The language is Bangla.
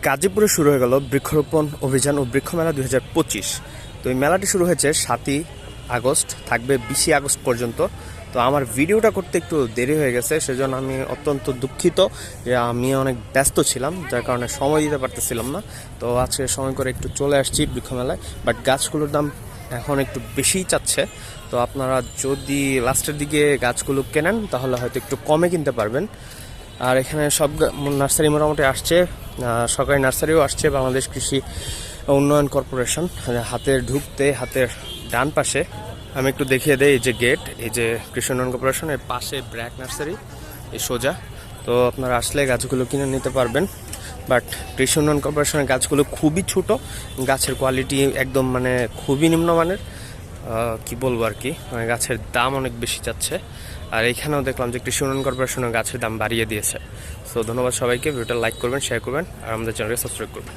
গাজীপুরে শুরু হয়ে গেল বৃক্ষরোপণ অভিযান ও বৃক্ষ মেলা 2025। তো এই মেলাটি শুরু হয়েছে 7ই আগস্ট, থাকবে 20 আগস্ট পর্যন্ত। তো আমার ভিডিওটা করতে একটু দেরি হয়ে গেছে, সেজন্য আমি অত্যন্ত দুঃখিত যে আমি অনেক ব্যস্ত ছিলাম, যার কারণে সময় দিতে পারতেছিলাম না। তো আজকে সময় করে একটু চলে আসছি বৃক্ষ মেলায়, বাট গাছগুলোর দাম এখন একটু বেশিই চাচ্ছে। তো আপনারা যদি লাস্টের দিকে গাছগুলো কেনেন তাহলে হয়তো একটু কমে কিনতে পারবেন। আর এখানে সব নার্সারি মোটামুটি আসছে, সরকারি নার্সারিও আসছে, বাংলাদেশ কৃষি উন্নয়ন কর্পোরেশন। হাতের ডান পাশে আমি একটু দেখিয়ে দেই, এই যে গেট, এই যে কৃষি উন্নয়ন কর্পোরেশনের পাশে ব্র্যাক নার্সারি, এই সোজা। তো আপনারা আসলে গাছগুলো কিনে নিতে পারবেন। বাট কৃষি উন্নয়ন কর্পোরেশনের গাছগুলো খুবই ছোট, গাছের কোয়ালিটি একদম মানে খুবই নিম্নমানের। কি বলবো আর কি, মানে গাছের দাম অনেক বেশি যাচ্ছে। আর এইখানেও দেখলাম যে কৃষি উন্নয়ন কর্পোরেশনের গাছের দাম বাড়িয়ে দিয়েছে। সো ধন্যবাদ সবাইকে, ভিডিওটা লাইক করবেন, শেয়ার করবেন আর আমাদের চ্যানেলকে সাবস্ক্রাইব করবেন।